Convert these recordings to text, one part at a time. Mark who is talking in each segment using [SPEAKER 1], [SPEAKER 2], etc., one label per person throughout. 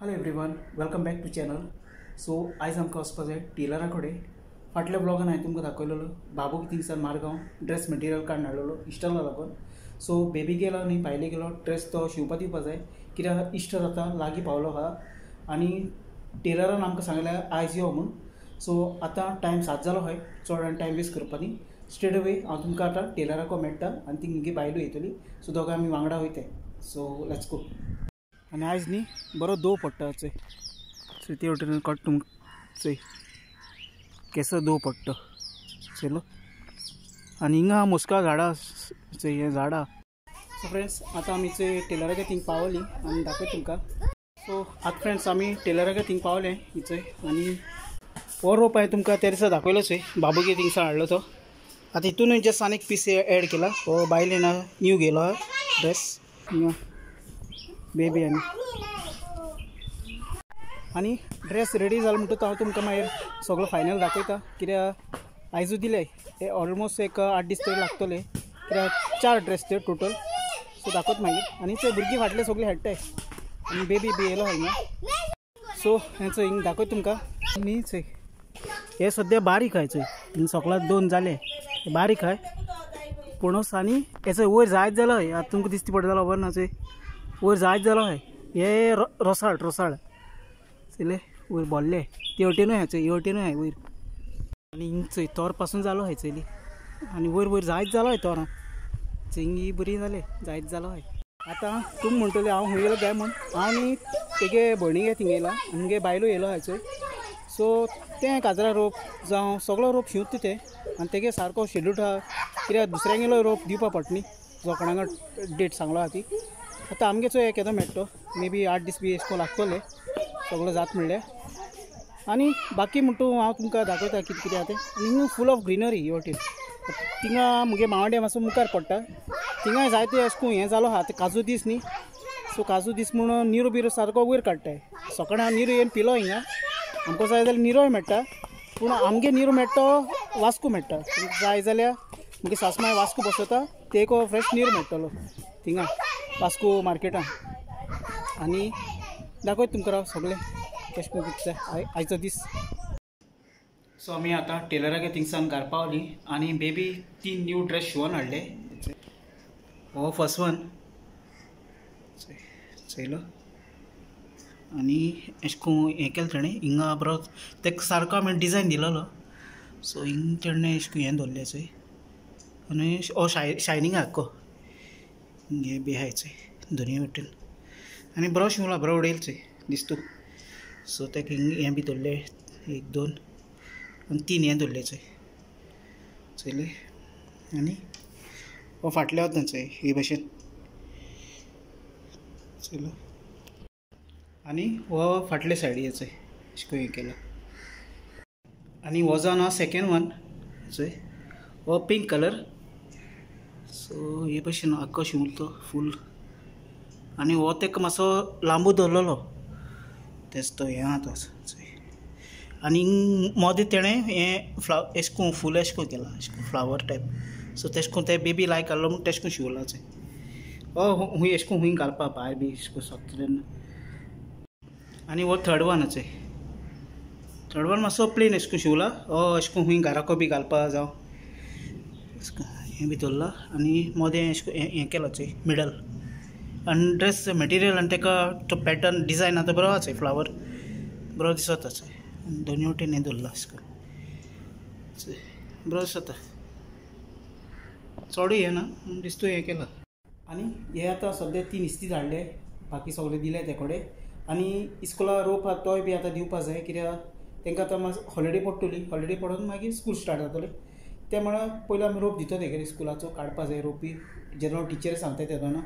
[SPEAKER 1] Hello everyone, welcome back to channel. So आयज आमकां वचपाक जाय टेलरा कडेन. फाटल्या ब्लॉगान हांवें तुमकां दाखयलेलो बाबूक थिंगसान मारगांव ड्रेस मटेरियल काडून हाडलेलो इश्टाला लागून. सो बेबी गेलो आनी भायले गेलो ड्रेस तो शिवपाक दिवपाक जाय कित्याक इश्ट जाता लागीं पावलो आहा आनी टेलरान आमकां सांगलें आयज यो म्हूण. सो आतां टायम 7 जालो आहाय, चड टायम वेस्ट करपा न्ही. स्ट्रेट अवे हांव तुमकां आतां टेलराको मेळटा आनी ती मुगे बायलू येतली. सो दोगां आमी वांगडा वयताय. So let's go. आनी आयज न्ही बरो दव पडटा चोय. सो ते वटेन कट तुमकां चोय केसो दव पडटा चलो. आनी हिंगा मोस्का झाडां चोय, हें झाडां. सो फ्रेंड्स आतां आमी चोय टेलरागे थिंग पावली आनी दाखयता तुमकां. सो आतां फ्रेंड्स आमी टेलरागे थिंग पावले ही चोय. आनी हो रोप हांवें तुमकां त्या दिसा दाखयलो चोय, बाबूगे थिंगसान हाडलो तो. आतां हितून जस्ट आनी एक पीस एड केला. हो बायलेन न्यू गेलो हा ड्रेस हिंगा बेबी आनी ड्रेस रेडी जालो म्हणटूच हांव तुमकां मागीर सगळो फायनल दाखयता. कित्याक आयजू दिले हे ऑलमोस्ट एक 8 दीस तरी लागतले कित्याक 4 ड्रेस ते टोटल. सो दाखयता मागीर. आनी ते भुरगीं फाटले सगळीं हाडटाय आनी बेबी बी येयलो हांगा. सो हेचो हिंग दाखयता तुमकां. न्ही चोय हे सद्या बारीक आहाय चोय, हिंग सगळ्यात 2 जाले बारीक आहाय पणस. आनी हेचो वयर जायत जालो हय. आतां तुमकां दिसती पडटा जालो खबर ना चोय, वयर जायत जालो हय. हे रोसाळ चले वयर बोल्ले ते वटेनूय हाय चोय, हे वटेनूय हाय वयर. आनी हिंग चोय तोर पासून जालो हय चोयली. आनी वयर वयर जायत जालो हय तोरां चोय. हिंग बरी जाले जायत जालो हय. आतां तुमी म्हणटले हांव खंय येयलो काय म्हूण. हांव न्ही तेगे भयणीगे थिंग येयला आनी मुगे बायलो येयलो हय चोय. सो तें काजरा रोप जावं सगळो रोप शिंवता ते आनी तेगे सारको शेड्यूल आहा कित्याक दुसऱ्यांगेलो रोप दिवपा पडटा न्ही जो कोणाक डेट सांगलो आहा ती. आतां आमगे चोय केदो मेळटो मे बी 8 दीस बी एशको लागतले सगळो जाता म्हणल्यार. आनी बाकी म्हणटू हांव तुमकां दाखयता कितें कितें आहा तें. आनी हिंग फूल ऑफ ग्रिनरी हे वटेन. थिंगा मुगे मावड्या मातसो मुखार पडटा, थिंगाय जायते अशें करून हें जालो आहा. ते काजू दीस न्ही. सो काजू दीस म्हणून निरो बिरो सारको वयर काडटाय. सकाळीं हांव निरो येवन पिलो हिंगा. आमकां जाय जाल्यार निरोय मेळटा पूण आमगे निरो मेळटा वास्को मेळटा. जाय जाल्यार मुगे सासमाय वास्को बसयता ते एक फ्रेश निरो मेळटलो थिंगा वास्को मार्केटान. आनी दाखयता तुमकां राव सगळें कशें करून कितें जाय आयचो दीस. सो आमी आतां टेलरागे थिंगसान घरा पावली आनी बेबी 3 न्यू ड्रेस शिवून हाडले. हो फर्स्ट वन चयलो. आनी अशें करून हें केलें ताणें हिंगा बरो तेका सारको हांवें डिजायन दिलोलो. सो हिंग ताणें अशें करून हें दवरलें चोय. आनी हो शायनींग आक्को हे बी आहाय चोय दोनी वटेन. आनी बरो शिवला बरो उडयलो चोय दिसता. सो तेका हिंग हें बी दवरलें 1 2 आनी 3 हें दवरलें चोय चयलें. आनी हो फाटल्या वता चोय हे भाशेन चलो. आनी हो फाटले सायडी चोय अशें करून हें केला. आनी हो जावन हा सेकेंड वन चोय. हो पिंक कलर. सो हे भाशेन आख्खो शिवलो तो फूल. आनी हो तेका मातसो लांबू दवरलेलो तेच तो हें आहा तो चोय. आनी मोदें तेणें हें अशें करून फूल अशें करून केला अशें करून फ्लावर टायप. सो तेशें करून ते बेबी लायक आहलो म्हूण तेशें करून शिवला चोय. खूंय अशें करून खूंय घालपा भायर बी अशें करून सोकता तेन्ना. आनी हो थर्ड वन चोय. थर्ड वन मातसो प्लेन अशें करून शिवला. अशें करून खूंय घराको बी घालपा जावं अशें करून हें बी दवरला. आनी मोदें अशें करून हें केला चोय मिडल. आनी ड्रेस मटेरियल आनी तेका तो पॅटर्न डिजायन आतां बरो आहा चोय फ्लावर बरो दिसता चोय. दोनी वटेन हें दवरला अशें करून चोय बरो दिसता. चडूय हें ना दिसता हें केलां. आनी हे आतां सद्या 3 इस्तीद हाडले बाकी सगळे दिले ते कडेन. आनी इस्कोला रोप आहा तोय बी आतां दिवपा जाय कित्याक तांकां आतां मातसो हॉलिडे पडटली. हॉलिडे पडोन मागीर स्कूल स्टार्ट जातले. ते म्हणून पयलीं आमी रोप दिता तेगेले स्कुलाचो काडपा जाय रोपी जेन्ना टिचरी सांगता तेदोना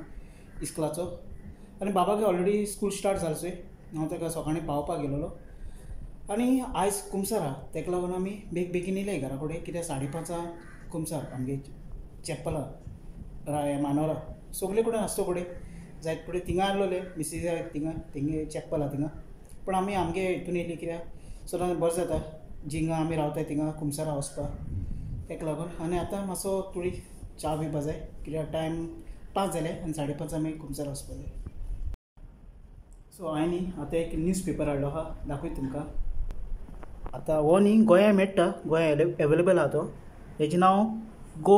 [SPEAKER 1] इस्कुलाचो. आनी बाबागे ऑलरेडी स्कूल स्टार्ट जालो चोय. हांव ताका सकाळीं पावपाक गेलोलो. आनी आयज कुमसार आहा ताका लागून आमी बेगीन येयले घरा कडेन कित्याक 5:30 कुमसार आमगे चॅपला मानोरा सगळे कडेन आसता कडेन जायत कडेन. थिंगा आसलोले मिसीस थिंगा तेंगे चॅपल आहा थिंगा. पूण आमी आमगे हितून येयली कित्याक सदां बरें जाता जिंगा आमी रावताय थिंगा कुमसारा वचपाक ताका लागून. आनी आतां मातसो थोडी च्या पिवपा जाय कित्याक टायम 5 जाले आनी 5:30 आमी कुमसार वचपा जाय. सो हांवें न्ही आतां एक न्यूज पेपर हाडलो आहा दाखयता तुमकां. आतां हो न्ही गोंया मेळटा, गोंया एवेलेबल आहा तो. हेजें नांव गो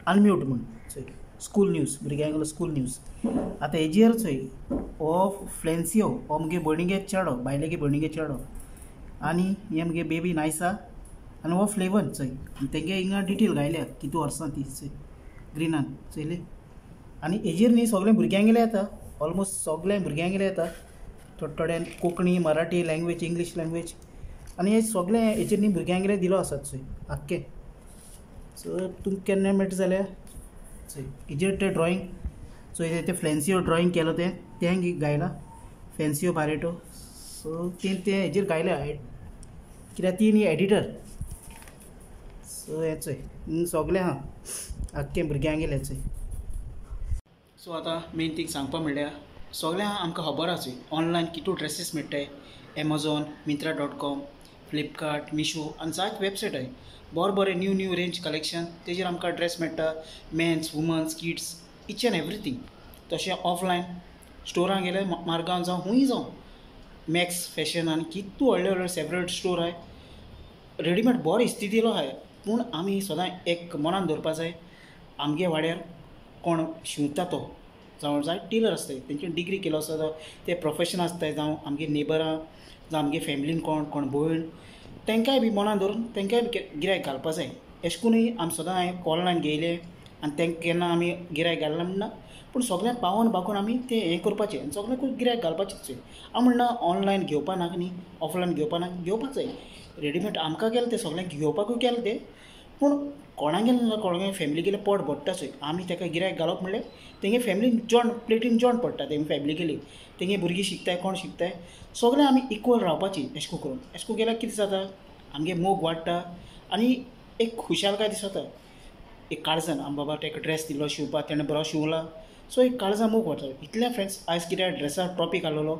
[SPEAKER 1] अनम्यूट म्हूण चोय स्कूल न्यूज, भुरग्यांक स्कूल न्यूज. आतां हेजेर चोय हो फ्लॅन्सियो हो मुगे भयणीगे चेडो, बायलेगे भयणीगे चेडो, आनी हे मुगे बेबी नायसा, आनी हो फ्लेवन चोय. तेंगे हिंगा डिटेल घायल्या कितू वर्सां ती चोय ग्रिनान चोयले. आनी हेजेर न्ही सगळे भुरग्यांगेले येता, ऑलमोस्ट सगळे भुरग्यांगेले येता. थोड्यान Konkani, Marathi language, English language, आनी हे सगळे हेचेर न्ही भुरग्यांगेले दिलो आसात चोय आख्खे. सो तुमकां केन्ना मेळटा जाल्यार चोय हेजेर ते ड्रॉईंग चोय ते फ्लॅन्सियो ड्रॉईंग केलो तें घायला फॅन्सियो बारेटो. सो ते हेजेर घायल्या कित्याक ती न्ही एडिटर. सो हे चोय सगळे आहा आख्खे भुरग्यांगेले चोय. सो आतां मेन थींग सांगपा म्हणल्यार सगळ्यांक आमकां खबर आसा ऑनलायन कितू ड्रेसीस मेळटाय. एमेझॉन, मिंत्रा.com, फ्लिपकार्ट, मिशो आनी जायत वेबसायट आहाय. बरे न्यू रेंज कलेक्शन तेजेर आमकां ड्रेस मेळटा. Men's, women's, kids, each and everything. तशें ऑफलायन स्टोरांक गेल्यार मारगांव जावं खूंय जावं मॅक्स फॅशन आनी कितू व्हडले सेपरेट स्टोर आहाय. रेडीमेड बरो इस्त्री दिलो आहाय. पूण आमी सदां एक मनान दवरपा जाय आमगे वाड्यार कोण शिंवता तो जावं जाय टेलर आसताय तेंचे डिग्री केलो आसता ते प्रोफेशन आसताय, जावं आमगे नेबरां जावं आमगे फॅमिलीन कोण भयण तेंकांय बी मनान दवरून तेंकांय बी गिरायक घालपा जाय. अशें करूनय आमी सदां हांवें ऑनलायन घेयले आनी तेंकां केन्ना आमी गिरायक घालना म्हणना. पूण सगळ्यांक पावोन बाकोन आमी तें हें करपाचें आनी सगळ्यांकूच गिरायक घालपाचेंच. हांव म्हणना ऑनलायन घेवपा नाका न्ही, ऑफलायन घेवपा नाका, घेवपाक जाय. रेडीमेड आमकां केलें तें सगळ्यांक घेवपाकूय केलें तें. पूण कोणा गेलें ना कोणागे फॅमिली गेले पोट भरताच. आमी ताका गिरायक घालप म्हणल्यार तेंगे फॅमिलीन प्लेटीन जॉयन पडटा. तेंगे फॅमिली गेली तेंगे भुरगीं शिकताय, कोण शिकताय, सगळें आमी इक्वल रावपाचीं. अशें करून केल्यार कितें जाता आमगे मोग वाडटा आनी एक खुशालकाय दिसता. एक काळजान बाबा ताका ड्रेस दिलो शिवपाक, तेणें बरो शिवला, सो एक काळजां मोग वाडटा. इतलें फ्रेंड्स आयज कित्याक ड्रेसा टॉपीक आहलोलो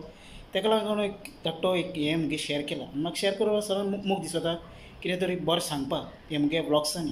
[SPEAKER 1] ताका लागून एक धाकटो एक हें मुगे शेअर केला. म्हाका शेअर करपाक सगळ्यांक मोग दिसता कितें तरी बरें सांगपाक हे मुगे ब्लॉग्सांनी.